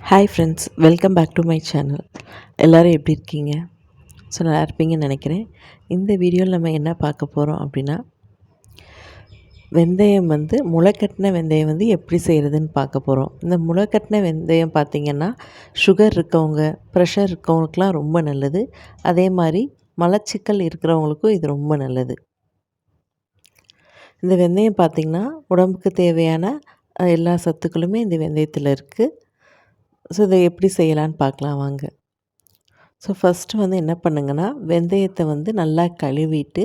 Hi friends, welcome back to my channel. எல்லோரும் எப்படி இருக்கீங்க? ஸோ நல்லா இருப்பீங்கன்னு நினைக்கிறேன். இந்த வீடியோவில் நம்ம என்ன பார்க்க போகிறோம் அப்படின்னா, வெந்தயம் முளைக்கட்டின வெந்தயம் எப்படி செய்கிறதுன்னு பார்க்க போகிறோம். இந்த முளைக்கட்டின வெந்தயம் பார்த்திங்கன்னா, சுகர் இருக்கவங்க, ப்ரெஷர் இருக்கவங்களுக்குலாம் ரொம்ப நல்லது. அதே மாதிரி மலச்சிக்கல் இருக்கிறவங்களுக்கும் இது ரொம்ப நல்லது. இந்த வெந்தயம் பார்த்திங்கன்னா, உடம்புக்கு தேவையான எல்லா சத்துக்களுமே இந்த வெந்தயத்தில் இருக்குது. ஸோ இதை எப்படி செய்யலான்னு பார்க்கலாம் வாங்க. ஸோ ஃபஸ்ட்டு என்ன பண்ணுங்கன்னா, வெந்தயத்தை நல்லா கழுவிட்டு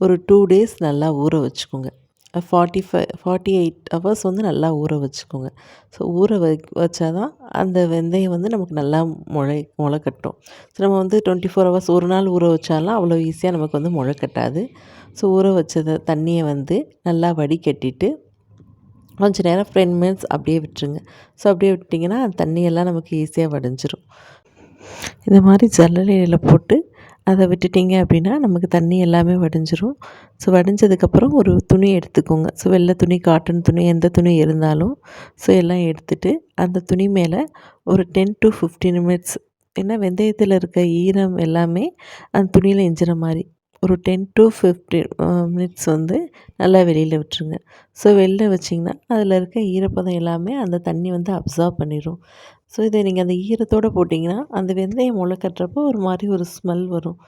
ஒரு 2 டேஸ் நல்லா ஊற வச்சுக்கோங்க. 48 ஹவர்ஸ் நல்லா ஊற வச்சுக்கோங்க. ஸோ ஊற வச்சா தான் அந்த வெந்தயம் நமக்கு நல்லா முளை கட்டும். ஸோ நம்ம 24 ஹவர்ஸ் ஒரு நாள் ஊற வச்சாலாம் அவ்வளோ ஈஸியாக நமக்கு முளை கட்டாது. ஸோ ஊற வச்சதை தண்ணியை நல்லா வடிகட்டிட்டு கொஞ்சம் நேரம் 10 மினிட்ஸ் அப்படியே விட்டுருங்க. ஸோ அப்படியே விட்டிங்கன்னா அந்த தண்ணியெல்லாம் நமக்கு ஈஸியாக வடிஞ்சிரும். இந்த மாதிரி ஜல்லடையில் போட்டு அதை விட்டுட்டிங்க அப்படின்னா நமக்கு தண்ணி எல்லாமே வடிஞ்சிரும். ஸோ வடிஞ்சதுக்கப்புறம் ஒரு துணி எடுத்துக்கோங்க. ஸோ வெள்ளை துணி, காட்டன் துணி, எந்த துணி இருந்தாலும் ஸோ எல்லாம் எடுத்துகிட்டு அந்த துணி மேலே ஒரு 10 to 15 மினிட்ஸ், ஏன்னா வெந்தயத்தில் இருக்க ஈரம் எல்லாமே அந்த துணியில் எஞ்சிற மாதிரி ஒரு 10 to 15 மினிட்ஸ் நல்லா வெளியில் விட்டுருங்க. ஸோ வெளில வச்சிங்கன்னா அதில் இருக்க ஈரப்பதம் எல்லாமே அந்த தண்ணி அப்சார்ப் பண்ணிடும். ஸோ இதை நீங்கள் அந்த ஈரத்தோடு போட்டிங்கன்னா அந்த வெந்தயம் முளை கட்டுறப்போ ஒரு மாதிரி ஒரு ஸ்மெல் வரும்.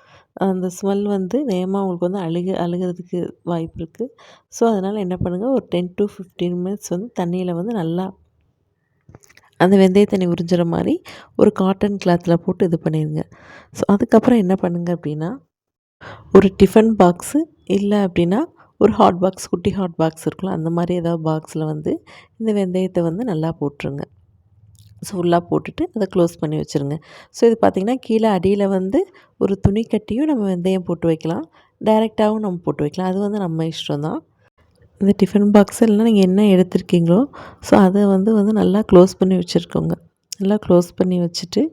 அந்த ஸ்மெல் வேகமாக உங்களுக்கு அழுகிறதுக்கு வாய்ப்பு இருக்குது. ஸோ அதனால் என்ன பண்ணுங்கள், ஒரு 10 to 15 மினிட்ஸ் தண்ணியில் நல்லா அந்த வெந்தய தண்ணி உறிஞ்சிற மாதிரி ஒரு காட்டன் கிளாத்தில் போட்டு இது பண்ணிடுங்க. ஸோ அதுக்கப்புறம் என்ன பண்ணுங்கள் அப்படின்னா, ஒரு டிஃபன் பாக்ஸு இல்லை அப்படின்னா ஒரு ஹாட் பாக்ஸ், குட்டி ஹாட் பாக்ஸ் இருக்குல்ல, அந்த மாதிரி ஏதாவது பாக்ஸில் இந்த வெந்தயத்தை நல்லா போட்டுருங்க. ஸோ ஃபுல்லாக போட்டுட்டு அதை க்ளோஸ் பண்ணி வச்சுருங்க. ஸோ இது பார்த்திங்கன்னா கீழே அடியில் ஒரு துணி கட்டியும் நம்ம வெந்தயம் போட்டு வைக்கலாம், டைரெக்டாகவும் நம்ம போட்டு வைக்கலாம். அது நம்ம இஷ்டம் தான். இந்த டிஃபன் பாக்ஸ் இல்லைனா நீங்கள் என்ன எடுத்துருக்கீங்களோ ஸோ அதை நல்லா க்ளோஸ் பண்ணி வச்சுருக்கோங்க. நல்லா க்ளோஸ் பண்ணி வச்சுட்டு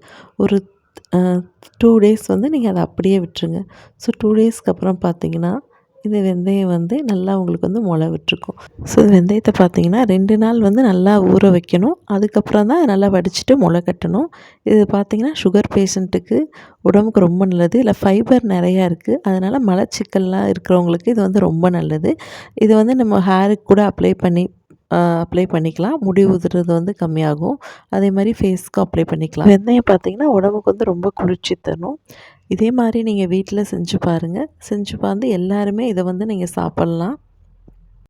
ஒரு 2 டேஸ் நீங்கள் அதை அப்படியே விட்டுருங்க. ஸோ 2 டேஸ்க்கு அப்புறம் பார்த்திங்கன்னா இந்த வெந்தயம் நல்லா உங்களுக்கு முளை விட்டுருக்கும். ஸோ இந்த வெந்தயத்தை பார்த்திங்கன்னா 2 நாள் நல்லா ஊற வைக்கணும். அதுக்கப்புறம் தான் நல்லா வடிச்சிட்டு முளை கட்டணும். இது பார்த்திங்கன்னா சுகர் பேஷண்ட்டுக்கு உடம்புக்கு ரொம்ப நல்லது. இல்லை ஃபைபர் நிறையா இருக்குது. அதனால் மலச்சிக்கல்லாம் இருக்கிறவங்களுக்கு இது ரொம்ப நல்லது. இது நம்ம ஹேருக்கு கூட அப்ளை பண்ணிக்கலாம். முடி உதிர்றது கம்மியாகும். அதே மாதிரி ஃபேஸ்க்கும் அப்ளை பண்ணிக்கலாம். வெந்தயம் பார்த்திங்கன்னா உடம்புக்கு ரொம்ப குளிர்ச்சி தரும். இதே மாதிரி நீங்கள் வீட்டில் செஞ்சு பாருங்கள். செஞ்சு பார்த்து எல்லாருமே இதை நீங்கள் சாப்பிட்லாம்.